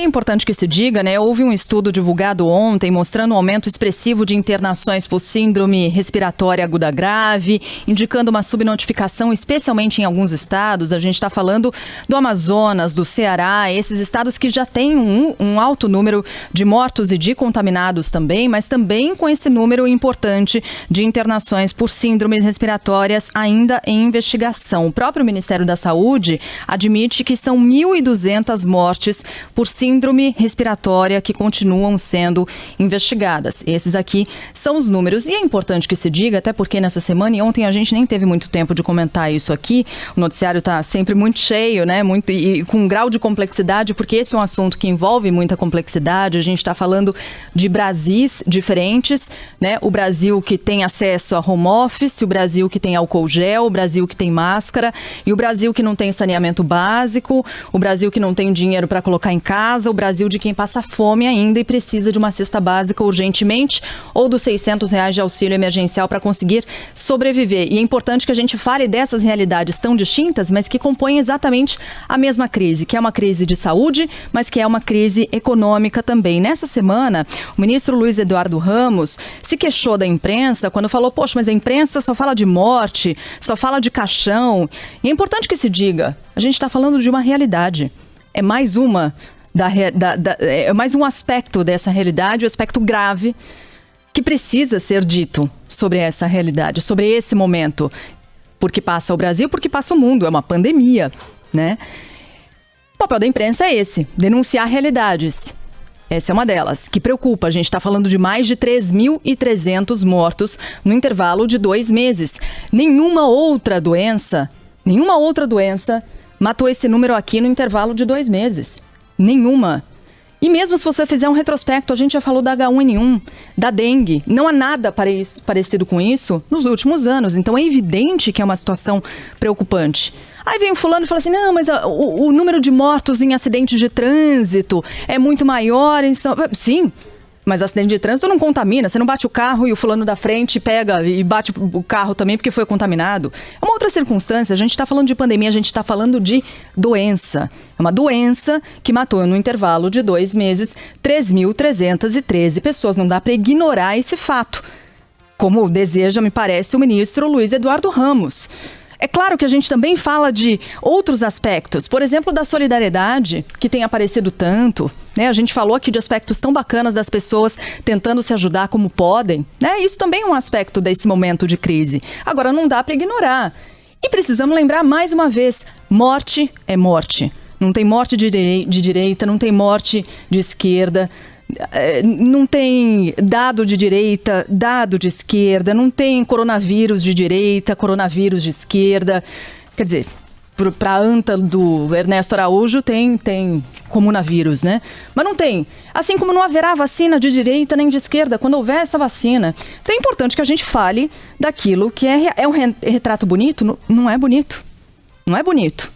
É importante que se diga, né? Houve um estudo divulgado ontem mostrando um aumento expressivo de internações por síndrome respiratória aguda grave, indicando uma subnotificação, especialmente em alguns estados. A gente está falando do Amazonas, do Ceará, esses estados que já têm um alto número de mortos e de contaminados também, mas também com esse número importante de internações por síndromes respiratórias ainda em investigação. O próprio Ministério da Saúde admite que são 1.200 mortes por síndrome respiratória que continuam sendo investigadas. Esses aqui são os números. E é importante que se diga, até porque nessa semana e ontem a gente nem teve muito tempo de comentar isso aqui. O noticiário está sempre muito cheio, né? E com um grau de complexidade, porque esse é um assunto que envolve muita complexidade. A gente está falando de Brasis diferentes, né? O Brasil que tem acesso a home office, o Brasil que tem álcool gel, o Brasil que tem máscara, e o Brasil que não tem saneamento básico, o Brasil que não tem dinheiro para colocar em casa, o Brasil de quem passa fome ainda e precisa de uma cesta básica urgentemente, ou dos R$600 de auxílio emergencial para conseguir sobreviver. E é importante que a gente fale dessas realidades tão distintas, mas que compõem exatamente a mesma crise, que é uma crise de saúde, mas que é uma crise econômica também. Nessa semana, o ministro Luiz Eduardo Ramos se queixou da imprensa quando falou, poxa, mas a imprensa só fala de morte, só fala de caixão. E é importante que se diga, a gente está falando de uma realidade. É mais é mais um aspecto dessa realidade, um aspecto grave que precisa ser dito sobre essa realidade, sobre esse momento. Porque passa o Brasil, porque passa o mundo, é uma pandemia, né? O papel da imprensa é esse, denunciar realidades. Essa é uma delas, que preocupa. A gente está falando de mais de 3.300 mortos no intervalo de 2 meses. Nenhuma outra doença matou esse número aqui no intervalo de 2 meses. Nenhuma. E mesmo se você fizer um retrospecto, a gente já falou da H1N1, da dengue. Não há nada parecido com isso nos últimos anos. Então é evidente que é uma situação preocupante. Aí vem o fulano e fala assim, não, mas o número de mortos em acidentes de trânsito é muito maior. Sim, mas acidente de trânsito não contamina. Você não bate o carro e o fulano da frente pega e bate o carro também porque foi contaminado. É uma outra circunstância. A gente está falando de pandemia, a gente está falando de doença. É uma doença que matou no intervalo de 2 meses 3.313 pessoas. Não dá para ignorar esse fato, como deseja, me parece, o ministro Luiz Eduardo Ramos. É claro que a gente também fala de outros aspectos, por exemplo, da solidariedade, que tem aparecido tanto, né? A gente falou aqui de aspectos tão bacanas das pessoas tentando se ajudar como podem, né? Isso também é um aspecto desse momento de crise. Agora, não dá para ignorar. E precisamos lembrar mais uma vez, morte é morte. Não tem morte de direita, não tem morte de esquerda. Não tem dado de direita, dado de esquerda, não tem coronavírus de direita, coronavírus de esquerda. Quer dizer, para a anta do Ernesto Araújo tem comunavírus, né? Mas não tem. Assim como não haverá vacina de direita nem de esquerda quando houver essa vacina. Então é importante que a gente fale daquilo que é um retrato bonito. Não é bonito. Não é bonito.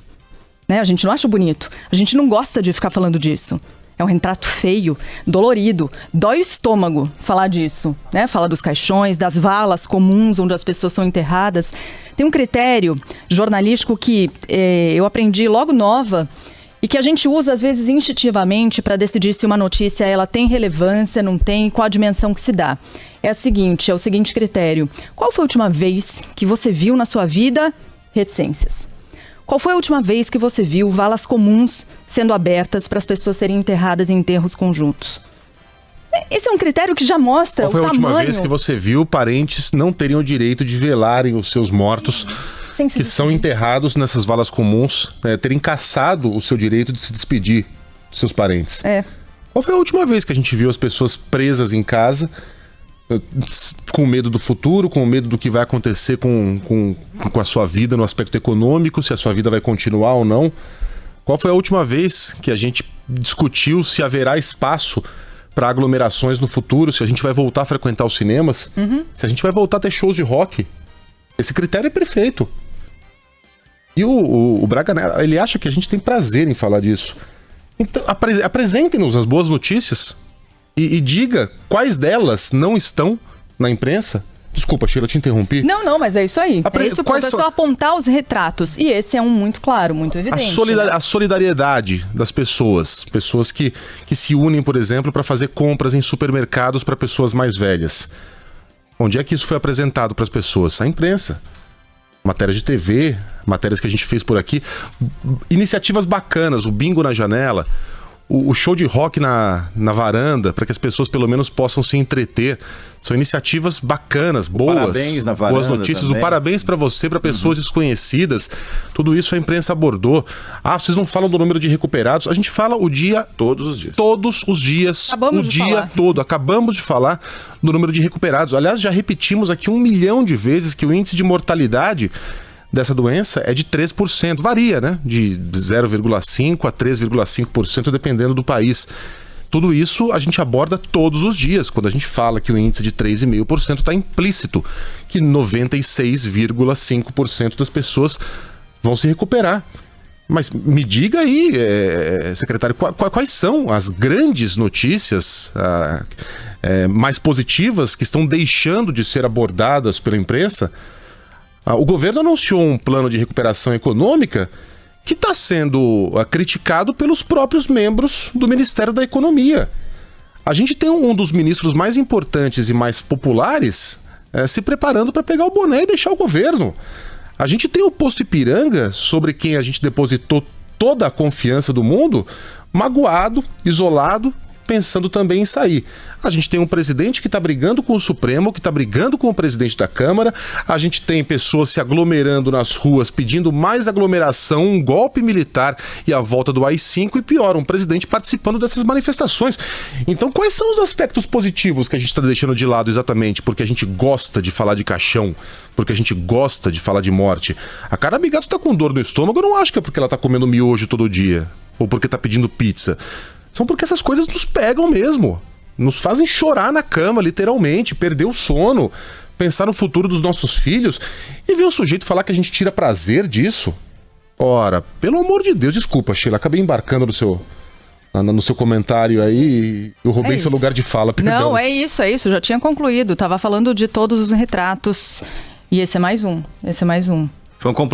Né? A gente não acha bonito. A gente não gosta de ficar falando disso. É um retrato feio, dolorido, dói o estômago falar disso, né? Falar dos caixões, das valas comuns onde as pessoas são enterradas. Tem um critério jornalístico que eu aprendi logo nova e que a gente usa às vezes instintivamente para decidir se uma notícia ela tem relevância, não tem, qual a dimensão que se dá. É o seguinte critério. Qual foi a última vez que você viu na sua vida reticências? Qual foi a última vez que você viu valas comuns sendo abertas para as pessoas serem enterradas em enterros conjuntos? Esse é um critério que já mostra o tamanho... Qual foi a última vez que você viu parentes não terem o direito de velarem os seus mortos que são enterrados nessas valas comuns, terem cassado o seu direito de se despedir dos seus parentes? Qual foi a última vez que a gente viu as pessoas presas em casa, com medo do futuro, com medo do que vai acontecer com a sua vida no aspecto econômico, se a sua vida vai continuar ou não? Qual foi a última vez que a gente discutiu se haverá espaço para aglomerações no futuro, se a gente vai voltar a frequentar os cinemas, se a gente vai voltar a ter shows de rock? Esse critério é perfeito. E o Braga, ele acha que a gente tem prazer em falar disso. Então, apresentem-nos as boas notícias. E diga quais delas não estão na imprensa. Desculpa, Sheila, te interrompi. Não, mas é isso aí. É isso, é só apontar os retratos. E esse é um muito claro, muito evidente. A solidariedade das pessoas que se unem, por exemplo, para fazer compras em supermercados para pessoas mais velhas. Onde é que isso foi apresentado para as pessoas? A imprensa. Matérias de TV, matérias que a gente fez por aqui. Iniciativas bacanas, o bingo na janela, o show de rock na varanda, para que as pessoas pelo menos possam se entreter. São iniciativas bacanas, boas. Parabéns na varanda. Boas notícias. Também. O parabéns para você, para pessoas desconhecidas. Tudo isso a imprensa abordou. Vocês não falam do número de recuperados. A gente fala o dia... Todos os dias. Todos os dias. Acabamos de falar. Todo. Acabamos de falar do número de recuperados. Aliás, já repetimos aqui 1 milhão de vezes que o índice de mortalidade dessa doença é de 3%. Varia, né? De 0,5% a 3,5%, dependendo do país. Tudo isso a gente aborda todos os dias. Quando a gente fala que o índice de 3,5% está implícito que 96,5% das pessoas vão se recuperar. Mas me diga aí, secretário, quais são as grandes notícias mais positivas que estão deixando de ser abordadas pela imprensa? O governo anunciou um plano de recuperação econômica que está sendo criticado pelos próprios membros do Ministério da Economia. A gente tem um dos ministros mais importantes e mais populares se preparando para pegar o boné e deixar o governo. A gente tem o posto Ipiranga, sobre quem a gente depositou toda a confiança do mundo, magoado, isolado, pensando também em sair. A gente tem um presidente que está brigando com o Supremo, que está brigando com o presidente da Câmara, a gente tem pessoas se aglomerando nas ruas, pedindo mais aglomeração, um golpe militar e a volta do AI-5 e pior, um presidente participando dessas manifestações. Então quais são os aspectos positivos que a gente está deixando de lado exatamente porque a gente gosta de falar de caixão, porque a gente gosta de falar de morte? A Carla Bigato está com dor no estômago, eu não acho que é porque ela está comendo miojo todo dia, ou porque está pedindo pizza. São porque essas coisas nos pegam mesmo. Nos fazem chorar na cama, literalmente, perder o sono, pensar no futuro dos nossos filhos e ver o sujeito falar que a gente tira prazer disso. Ora, pelo amor de Deus, desculpa, Sheila, acabei embarcando no seu comentário aí e eu roubei seu lugar de fala, perdão. Não, é isso, já tinha concluído. Tava falando de todos os retratos e esse é mais um. Foi um complemento.